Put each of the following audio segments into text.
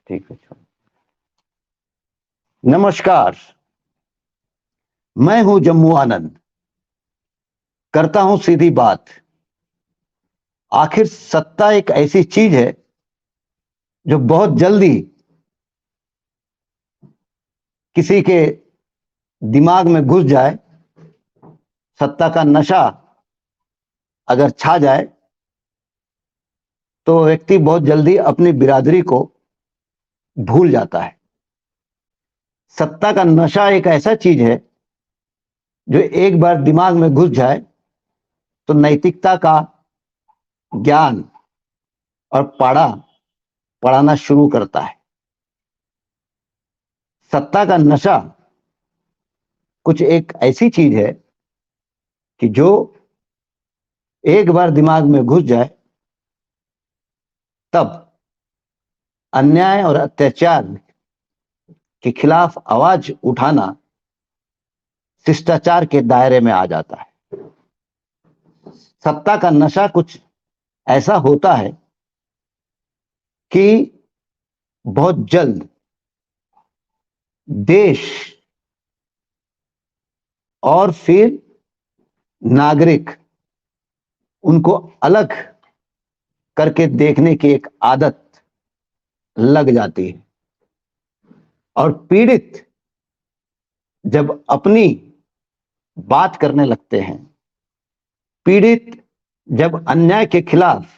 ठीक है। नमस्कार, मैं हूं जम्मू आनंद। करता हूं सीधी बात। आखिर सत्ता एक ऐसी चीज है जो बहुत जल्दी किसी के दिमाग में घुस जाए, सत्ता का नशा अगर छा जाए तो व्यक्ति बहुत जल्दी अपनी बिरादरी को भूल जाता है। सत्ता का नशा एक ऐसा चीज है जो एक बार दिमाग में घुस जाए तो नैतिकता का ज्ञान और पढ़ाना शुरू करता है। सत्ता का नशा कुछ एक ऐसी चीज है कि जो एक बार दिमाग में घुस जाए तब अन्याय और अत्याचार के खिलाफ आवाज उठाना शिष्टाचार के दायरे में आ जाता है। सत्ता का नशा कुछ ऐसा होता है कि बहुत जल्द देश और फिर नागरिक उनको अलग करके देखने की एक आदत लग जाती है और पीड़ित जब अपनी बात करने लगते हैं, पीड़ित जब अन्याय के खिलाफ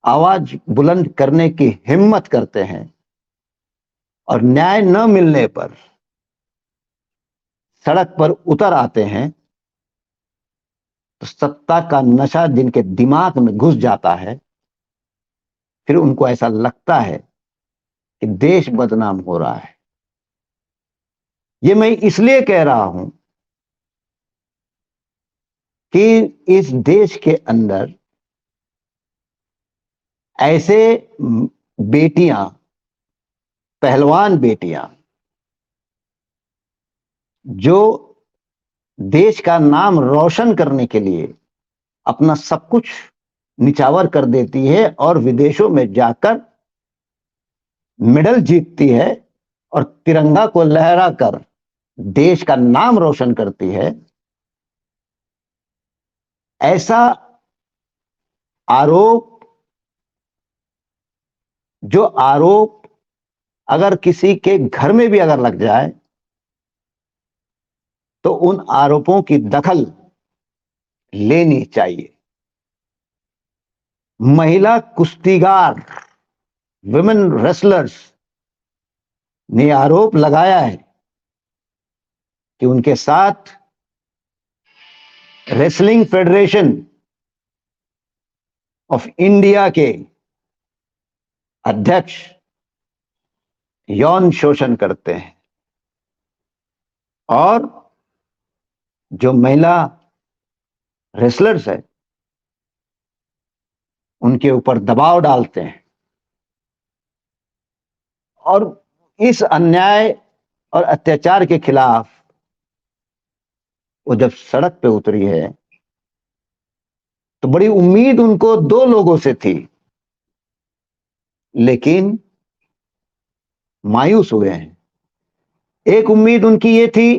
आवाज बुलंद करने की हिम्मत करते हैं और न्याय न मिलने पर सड़क पर उतर आते हैं, तो सत्ता का नशा जिनके दिमाग में घुस जाता है, फिर उनको ऐसा लगता है कि देश बदनाम हो रहा है। ये मैं इसलिए कह रहा हूं कि इस देश के अंदर ऐसे बेटियां, पहलवान बेटियां जो देश का नाम रोशन करने के लिए अपना सब कुछ निछावर कर देती है और विदेशों में जाकर मेडल जीतती है और तिरंगा को लहराकर देश का नाम रोशन करती है, ऐसा आरोप जो आरोप अगर किसी के घर में भी अगर लग जाए तो उन आरोपों की दखल लेनी चाहिए। महिला कुश्तीगार, विमेन रेसलर्स ने आरोप लगाया है कि उनके साथ रेसलिंग फेडरेशन ऑफ इंडिया के अध्यक्ष यौन शोषण करते हैं और जो महिला रेसलर्स है उनके ऊपर दबाव डालते हैं। और इस अन्याय और अत्याचार के खिलाफ वो जब सड़क पे उतरी है तो बड़ी उम्मीद उनको दो लोगों से थी, लेकिन मायूस हुए हैं। एक उम्मीद उनकी ये थी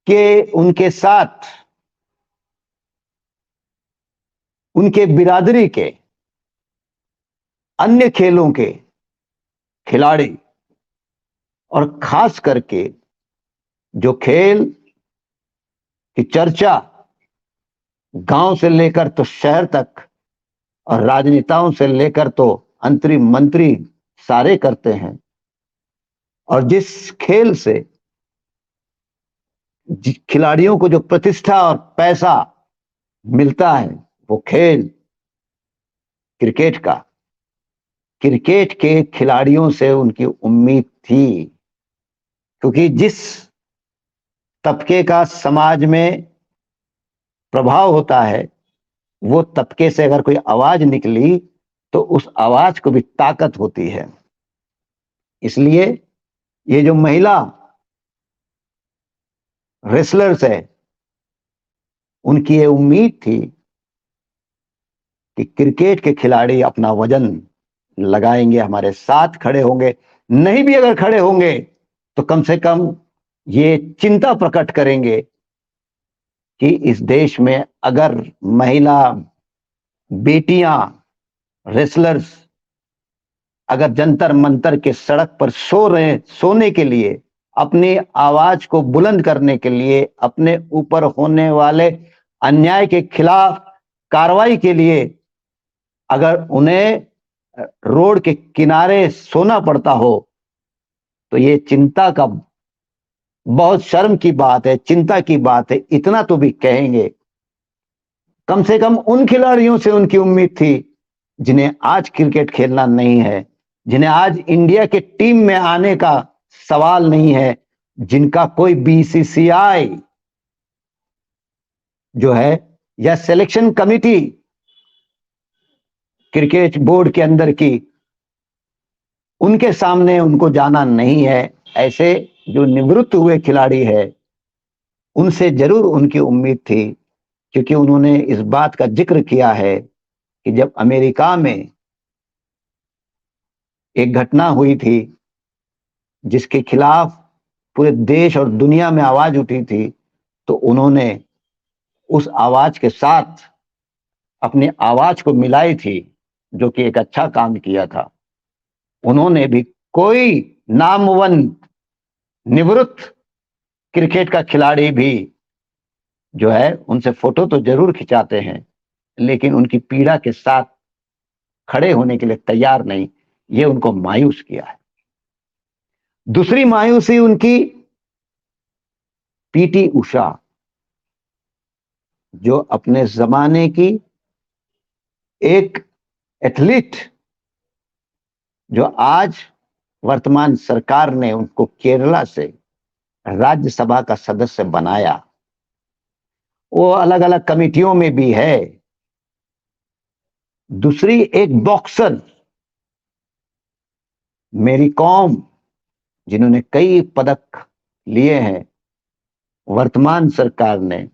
कि उनके साथ उनके बिरादरी के अन्य खेलों के खिलाड़ी और खास करके जो खेल की चर्चा गांव से लेकर तो शहर तक और राजनेताओं से लेकर तो अंतरिम मंत्री सारे करते हैं, और जिस खेल से खिलाड़ियों को जो प्रतिष्ठा और पैसा मिलता है वो खेल क्रिकेट का, क्रिकेट के खिलाड़ियों से उनकी उम्मीद थी। क्योंकि जिस तबके का समाज में प्रभाव होता है वो तबके से अगर कोई आवाज निकली तो उस आवाज को भी ताकत होती है। इसलिए ये जो महिला रेसलर्स है उनकी ये उम्मीद थी कि क्रिकेट के खिलाड़ी अपना वजन लगाएंगे, हमारे साथ खड़े होंगे। नहीं भी अगर खड़े होंगे तो कम से कम ये चिंता प्रकट करेंगे कि इस देश में अगर महिला, बेटियां, रेसलर्स अगर जंतर मंतर के सड़क पर सोने के लिए, अपनी आवाज को बुलंद करने के लिए, अपने ऊपर होने वाले अन्याय के खिलाफ कार्रवाई के लिए अगर उन्हें रोड के किनारे सोना पड़ता हो तो ये चिंता का, बहुत शर्म की बात है, चिंता की बात है। इतना तो भी कहेंगे, कम से कम उन खिलाड़ियों से उनकी उम्मीद थी जिन्हें आज क्रिकेट खेलना नहीं है, जिन्हें आज इंडिया के टीम में आने का सवाल नहीं है, जिनका कोई बीसीसीआई जो है या सिलेक्शन कमेटी क्रिकेट बोर्ड के अंदर की, उनके सामने उनको जाना नहीं है। ऐसे जो निवृत्त हुए खिलाड़ी है उनसे जरूर उनकी उम्मीद थी, क्योंकि उन्होंने इस बात का जिक्र किया है कि जब अमेरिका में एक घटना हुई थी जिसके खिलाफ पूरे देश और दुनिया में आवाज उठी थी, तो उन्होंने उस आवाज के साथ अपनी आवाज को मिलाई थी, जो कि एक अच्छा काम किया था। उन्होंने भी कोई नामवंत निवृत्त क्रिकेट का खिलाड़ी भी जो है उनसे फोटो तो जरूर खिंचाते हैं, लेकिन उनकी पीड़ा के साथ खड़े होने के लिए तैयार नहीं। ये उनको मायूस किया है। दूसरी मायूसी उनकी पीटी उषा, जो अपने जमाने की एक एथलीट, जो आज वर्तमान सरकार ने उनको केरला से राज्यसभा का सदस्य बनाया। वो अलग अलग कमेटियों में भी है। दूसरी एक बॉक्सर मेरी कॉम, जिन्होंने कई पदक लिए हैं, वर्तमान सरकार ने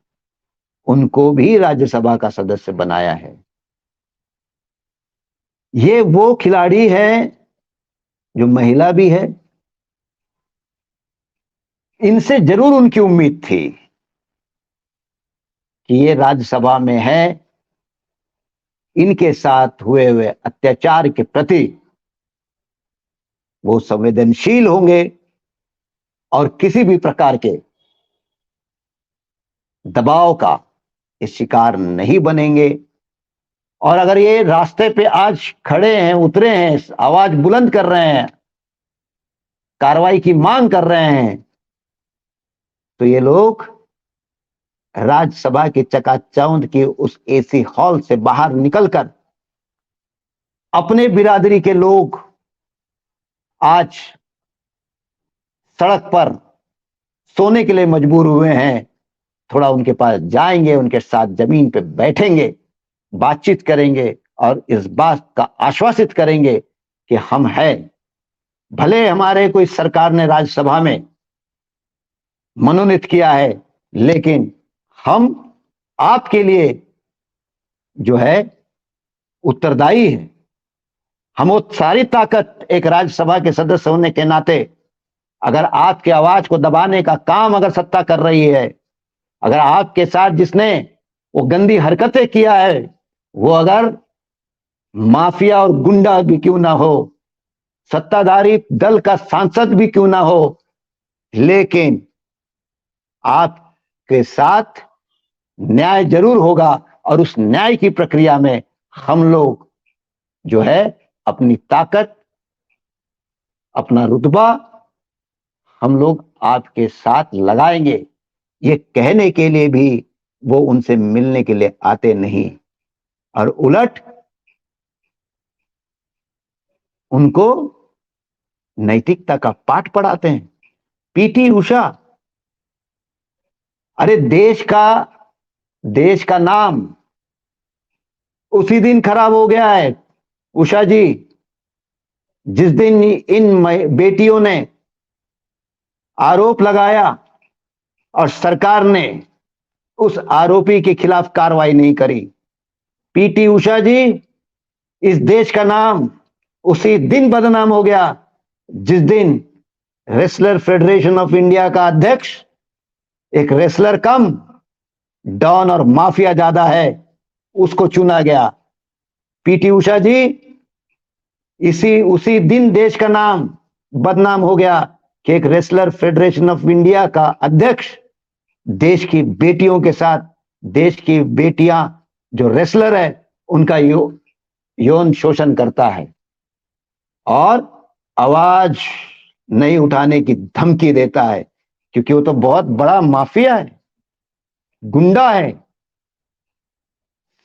उनको भी राज्यसभा का सदस्य बनाया है। ये वो खिलाड़ी है जो महिला भी है। इनसे जरूर उनकी उम्मीद थी कि ये राज्यसभा में है, इनके साथ हुए अत्याचार के प्रति वो संवेदनशील होंगे और किसी भी प्रकार के दबाव का ये शिकार नहीं बनेंगे। और अगर ये रास्ते पे आज खड़े हैं, उतरे हैं, आवाज बुलंद कर रहे हैं, कार्रवाई की मांग कर रहे हैं, तो ये लोग राज्यसभा के चकाचौंध की उस एसी हॉल से बाहर निकलकर अपने बिरादरी के लोग आज सड़क पर सोने के लिए मजबूर हुए हैं, थोड़ा उनके पास जाएंगे, उनके साथ जमीन पे बैठेंगे, बातचीत करेंगे और इस बात का आश्वासित करेंगे कि हम हैं। भले हमारे कोई सरकार ने राज्यसभा में मनोनीत किया है, लेकिन हम आपके लिए जो है उत्तरदायी हैं। हम वो सारी ताकत एक राज्यसभा के सदस्य होने के नाते, अगर आपकी आवाज को दबाने का काम अगर सत्ता कर रही है, अगर आपके साथ जिसने वो गंदी हरकतें किया है, वो अगर माफिया और गुंडा भी क्यों ना हो, सत्ताधारी दल का सांसद भी क्यों ना हो, लेकिन आपके साथ न्याय जरूर होगा। और उस न्याय की प्रक्रिया में हम लोग जो है अपनी ताकत, अपना रुतबा हम लोग आपके साथ लगाएंगे। ये कहने के लिए भी वो उनसे मिलने के लिए आते नहीं, और उलट उनको नैतिकता का पाठ पढ़ाते हैं। पीटी उषा, अरे देश का नाम उसी दिन खराब हो गया है उषा जी, जिस दिन इन बेटियों ने आरोप लगाया और सरकार ने उस आरोपी के खिलाफ कार्रवाई नहीं करी। पीटी उषा जी, इस देश का नाम उसी दिन बदनाम हो गया जिस दिन रेसलर फेडरेशन ऑफ इंडिया का अध्यक्ष एक रेसलर कम डॉन और माफिया ज्यादा है, उसको चुना गया। पीटी उषा जी, इसी उसी दिन देश का नाम बदनाम हो गया कि एक रेसलर फेडरेशन ऑफ इंडिया का अध्यक्ष देश की बेटियों के साथ, देश की बेटियां जो रेसलर है उनका यौन शोषण करता है और आवाज नहीं उठाने की धमकी देता है, क्योंकि वो तो बहुत बड़ा माफिया है, गुंडा है,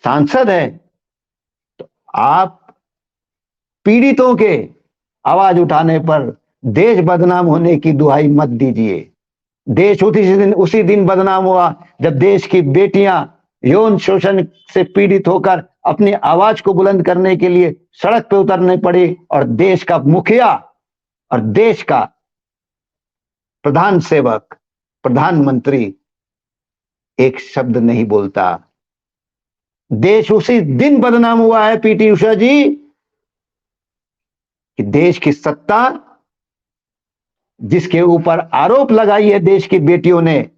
सांसद है। तो आप पीड़ितों के आवाज उठाने पर देश बदनाम होने की दुहाई मत दीजिए। देश उसी दिन बदनाम हुआ जब देश की बेटियां यौन शोषण से पीड़ित होकर अपनी आवाज को बुलंद करने के लिए सड़क पे उतरने पड़ी और देश का मुखिया और देश का प्रधान सेवक, प्रधानमंत्री एक शब्द नहीं बोलता। देश उसी दिन बदनाम हुआ है पीटी उषा जी कि देश की सत्ता जिसके ऊपर आरोप लगाई है देश की बेटियों ने,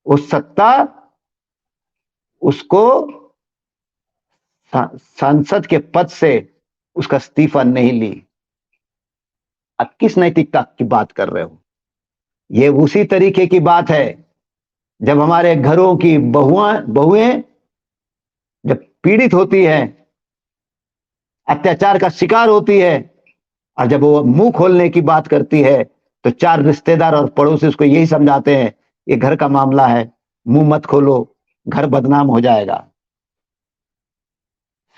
उस सत्ता उसको सांसद के पद से उसका इस्तीफा नहीं ली। अब किस नैतिकता की बात कर रहे हो? ये उसी तरीके की बात है जब हमारे घरों की बहुएं जब पीड़ित होती है, अत्याचार का शिकार होती है, और जब वो मुंह खोलने की बात करती है तो चार रिश्तेदार और पड़ोसी उसको यही समझाते हैं ये घर का मामला है, मुंह मत खोलो, घर बदनाम हो जाएगा।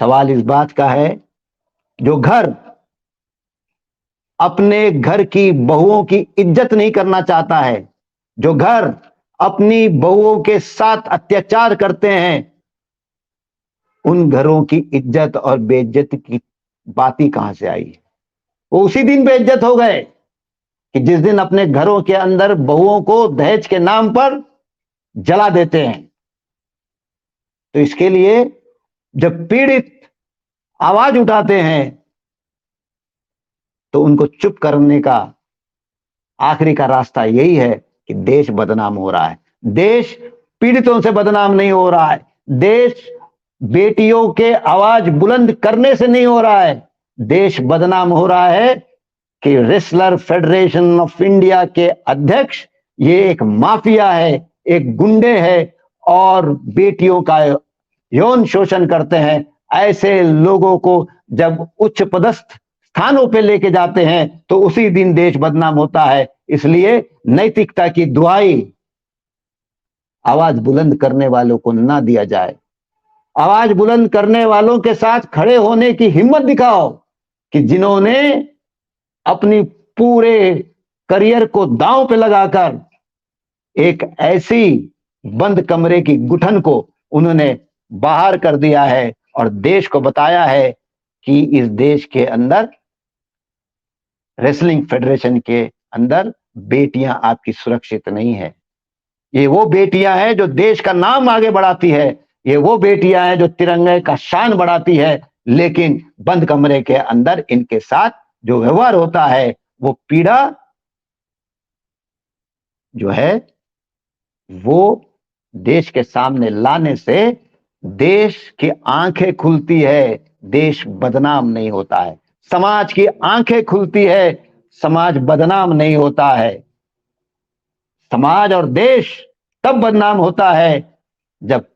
सवाल इस बात का है, जो घर अपने घर की बहुओं की इज्जत नहीं करना चाहता है, जो घर अपनी बहुओं के साथ अत्याचार करते हैं, उन घरों की इज्जत और बेइज्जती की बात ही कहां से आई? वो उसी दिन बेइज्जत हो गए कि जिस दिन अपने घरों के अंदर बहुओं को दहेज के नाम पर जला देते हैं। तो इसके लिए जब पीड़ित आवाज उठाते हैं तो उनको चुप करने का आखिरी का रास्ता यही है कि देश बदनाम हो रहा है। देश पीड़ितों से बदनाम नहीं हो रहा है, देश बेटियों के आवाज बुलंद करने से नहीं हो रहा है, देश बदनाम हो रहा है कि रेसलर फेडरेशन ऑफ इंडिया के अध्यक्ष ये एक माफिया है, एक गुंडे है और बेटियों का यौन शोषण करते हैं। ऐसे लोगों को जब उच्च पदस्थ स्थानों पे लेके जाते हैं तो उसी दिन देश बदनाम होता है। इसलिए नैतिकता की दुहाई आवाज बुलंद करने वालों को ना दिया जाए। आवाज बुलंद करने वालों के साथ खड़े होने की हिम्मत दिखाओ कि जिन्होंने अपनी पूरे करियर को दांव पे लगाकर एक ऐसी बंद कमरे की गुठन को उन्होंने बाहर कर दिया है और देश को बताया है कि इस देश के अंदर रेसलिंग फेडरेशन के अंदर बेटियां आपकी सुरक्षित नहीं है। ये वो बेटियां हैं जो देश का नाम आगे बढ़ाती है, ये वो बेटियां हैं जो तिरंगे का शान बढ़ाती है, लेकिन बंद कमरे के अंदर इनके साथ जो व्यवहार होता है वो पीड़ा जो है वो देश के सामने लाने से देश की आंखें खुलती है, देश बदनाम नहीं होता है। समाज की आंखें खुलती है, समाज बदनाम नहीं होता है। समाज और देश तब बदनाम होता है जब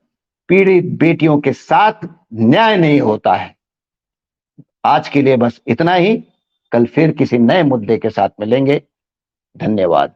पीड़ित बेटियों के साथ न्याय नहीं होता है। आज के लिए बस इतना ही, कल फिर किसी नए मुद्दे के साथ मिलेंगे। धन्यवाद।